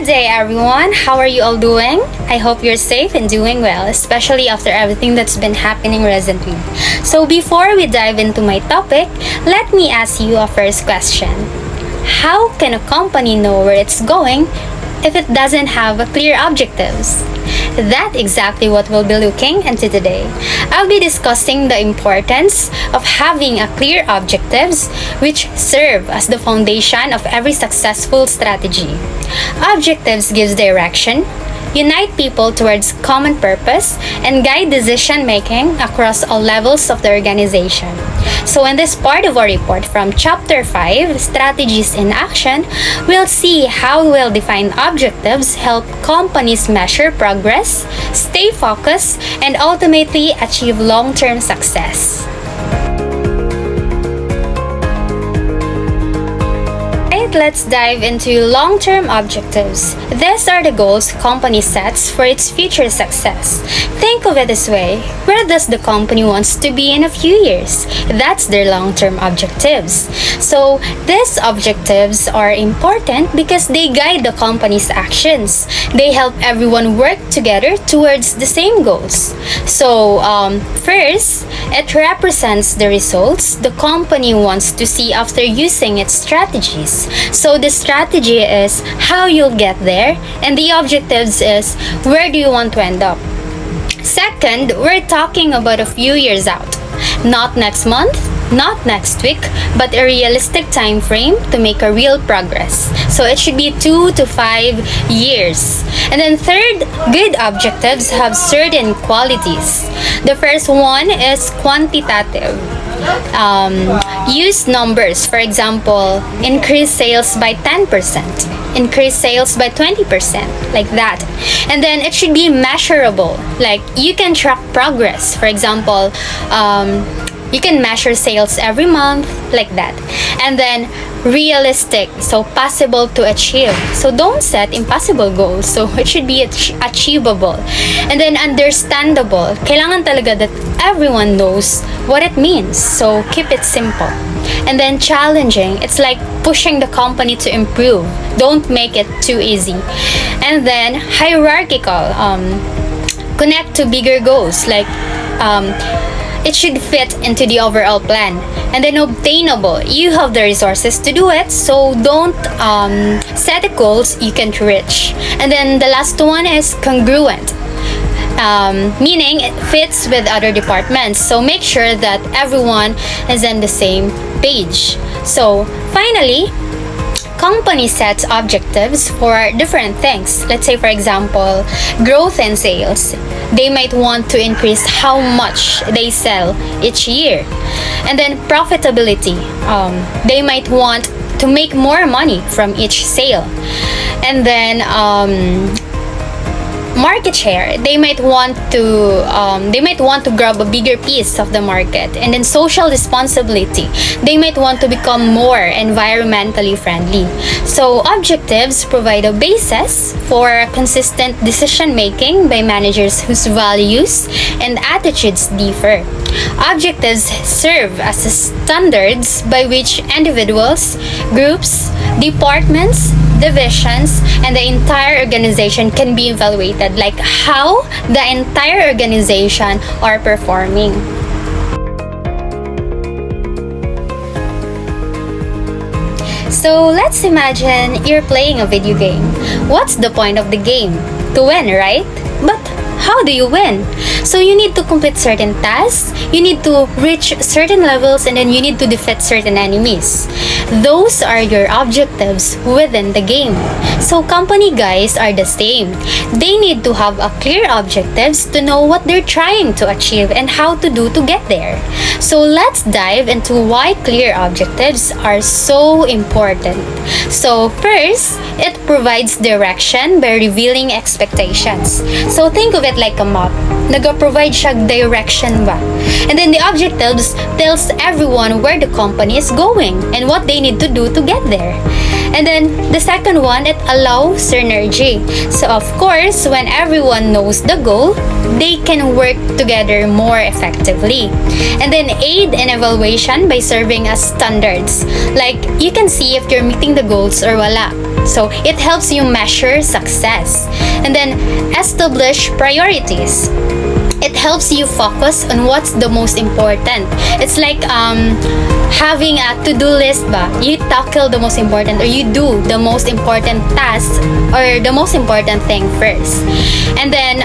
Good day, everyone. How are you all doing? I hope you're safe and doing well, especially after everything that's been happening recently. So, before we dive into my topic, let me ask you a first question. How can a company know where it's going if it doesn't have clear objectives? That's exactly what we'll be looking into today. I'll be discussing the importance of having a clear objectives which serve as the foundation of every successful strategy. Objectives gives direction, unite people towards common purpose, and guide decision making across all levels of the organization. So in this part of our report from Chapter 5, Strategies in Action, we'll see how well-defined objectives help companies measure progress, stay focused, and ultimately achieve long-term success. Let's dive into long-term objectives. These are the goals company sets for its future success. Think of it this way: where does the company wants to be in a few years? That's their long-term objectives. So these objectives are important because they guide the company's actions. They help everyone work together towards the same goals. So first, it represents the results the company wants to see after using its strategies. So the strategy is how you'll get there, and the objectives is where do you want to end up. Second, we're talking about a few years out. Not next month, not next week, but a realistic time frame to make a real progress. So it should be 2 to 5 years. And then third, good objectives have certain qualities. The first one is quantitative. Use numbers. For example, increase sales by 10%, increase sales by 20%, like that. And then it should be measurable. Like you can track progress. For example, you can measure sales every month, like that. And then realistic, so possible to achieve. So don't set impossible goals. So it should be achievable. And then understandable. Kailangan talaga that everyone knows what it means. So keep it simple. And then challenging. It's like pushing the company to improve. Don't make it too easy. And then hierarchical. Connect to bigger goals. Like it should fit into the overall plan. And then obtainable. You have the resources to do it, so don't set the goals you can't reach. And then the last one is congruent. Meaning it fits with other departments. So make sure that everyone is on the same page. So finally, company sets objectives for different things. Let's say, for example, growth in sales. They might want to increase how much they sell each year. And then profitability. They might want to make more money from each sale. And then market share. They might want to grab a bigger piece of the market. And then social responsibility. They might want to become more environmentally friendly. So objectives provide a basis for consistent decision making by managers whose values and attitudes differ. Objectives serve as standards by which individuals, groups, departments, divisions, and the entire organization can be evaluated, like how the entire organization are performing. So let's imagine you're playing a video game. What's the point of the game? To win, right? But how do you win? So you need to complete certain tasks, you need to reach certain levels, and then you need to defeat certain enemies. Those are your objectives within the game. So company guys are the same. They need to have a clear objectives to know what they're trying to achieve and how to do to get there. So let's dive into why clear objectives are so important. So first, it provides direction by revealing expectations. So think of it like a map. Nag-provide siya direction ba? And then the objectives tells everyone where the company is going and what they need to do to get there. And then the second one, it allows synergy. So of course, when everyone knows the goal, they can work together more effectively. And then aid in evaluation by serving as standards. Like you can see if you're meeting the goals or wala. So it helps you measure success. And then establish priorities. It helps you focus on what's the most important. It's like having a to-do list ba? You tackle the most important, or you do the most important task or the most important thing first. And then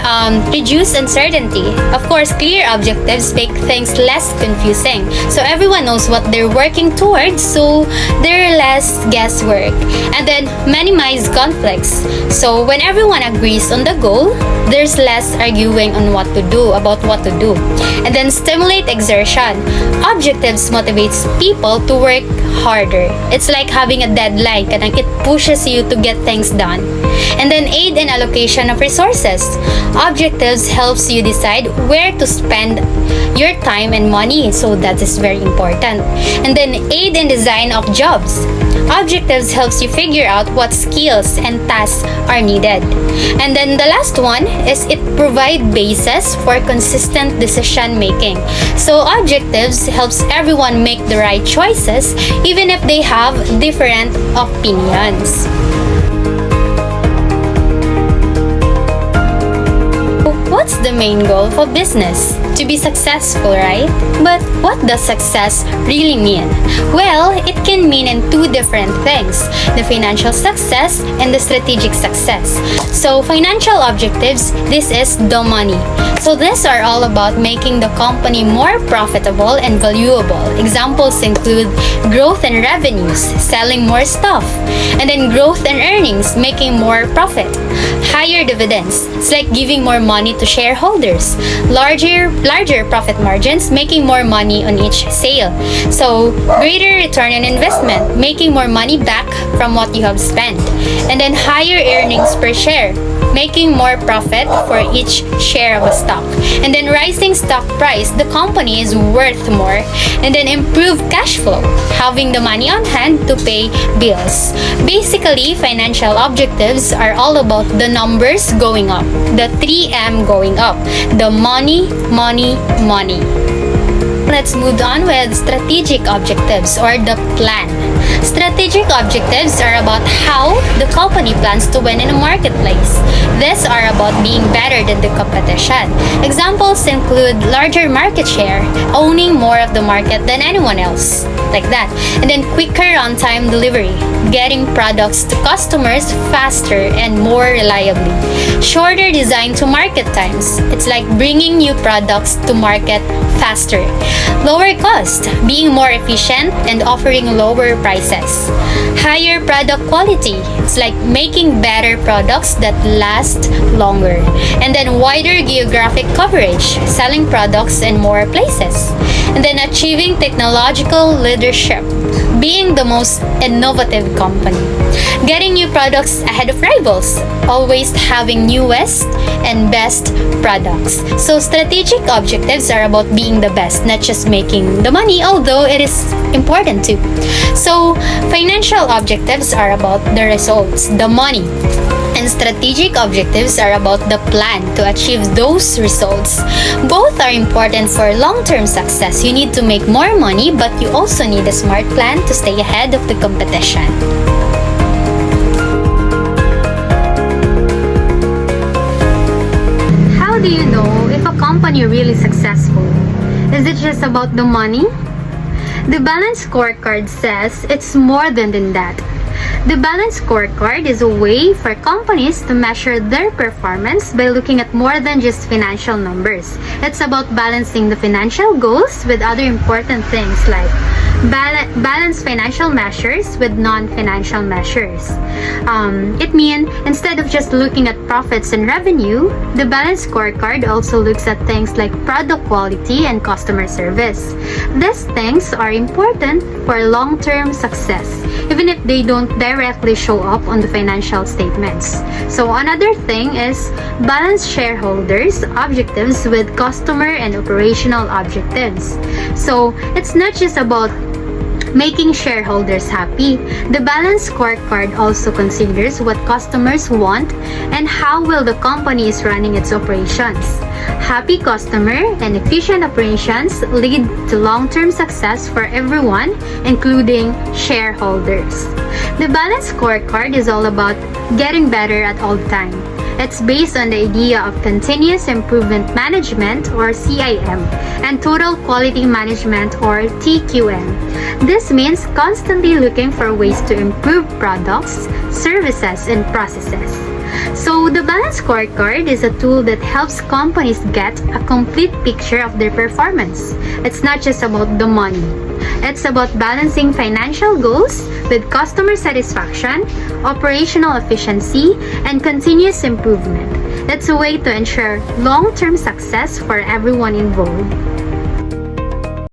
reduce uncertainty. Of course, clear objectives make things less confusing. So everyone knows what they're working towards, so there are less guesswork. And then minimize conflicts. So when everyone agrees on the goal, there's less arguing on what to do, about what to do. And then stimulate exertion. Objectives motivates people to work harder. It's like having a deadline, kanang it pushes you to get things done. And then aid in allocation of resources. Objectives helps you decide where to spend your time and money, so that is very important. And then aid in design of jobs. Objectives helps you figure out what skills and tasks are needed. And then the last one is it provide basis for consistent decision making. So objectives helps everyone make the right choices even if they have different opinions. What's the main goal for business? To be successful, right? But what does success really mean? Well, it can mean in two different things: the financial success and the strategic success. So financial objectives, this is the money. So these are all about making the company more profitable and valuable. Examples include growth in revenues, selling more stuff, and then growth in earnings, making more profit. Higher dividends, it's like giving more money to shareholders. Larger profit margins, making more money on each sale. So greater return on investment, making more money back from what you have spent. And then higher earnings per share, making more profit for each share of a stock. And then rising stock price, the company is worth more. And then improved cash flow, having the money on hand to pay bills. Basically, financial objectives are all about the numbers going up, the 3M going up, the money, money, money. Let's move on with strategic objectives, or the plan. Strategic objectives are about how the company plans to win in a marketplace. These are about being better than the competition. Examples include larger market share, owning more of the market than anyone else, like that. And then quicker on-time delivery, getting products to customers faster and more reliably. Shorter design to market times, it's like bringing new products to market faster. Lower cost, being more efficient and offering lower prices. Higher product quality, it's like making better products that last longer. And then wider geographic coverage, selling products in more places. And then achieving technological leadership, being the most innovative company. Getting new products ahead of rivals, always having newest and best products. So strategic objectives are about being the best, not just making the money, although it is important too. So financial objectives are about the results, the money. And strategic objectives are about the plan to achieve those results. Both are important for long-term success. You need to make more money, but you also need a smart plan to stay ahead of the competition. How do you know if a company really successful? Is it just about the money? The Balance Scorecard says it's more than that. The Balance Scorecard is a way for companies to measure their performance by looking at more than just financial numbers. It's about balancing the financial goals with other important things like balance financial measures with non-financial measures. It means instead of just looking at profits and revenue, the Balance Scorecard also looks at things like product quality and customer service. These things are important for long-term success, even if they don't directly show up on the financial statements. So another thing is balance shareholders' objectives with customer and operational objectives. So it's not just about Making shareholders happy, the balanced scorecard also considers what customers want and how well the company is running its operations. Happy customer and efficient operations lead to long-term success for everyone, including shareholders. The balanced scorecard is all about getting better at all time. It's based on the idea of continuous improvement management or CIM and total quality management or TQM. This means constantly looking for ways to improve products, services, and processes. So the Balance Scorecard is a tool that helps companies get a complete picture of their performance. It's not just about the money. It's about balancing financial goals with customer satisfaction, operational efficiency, and continuous improvement. It's a way to ensure long-term success for everyone involved.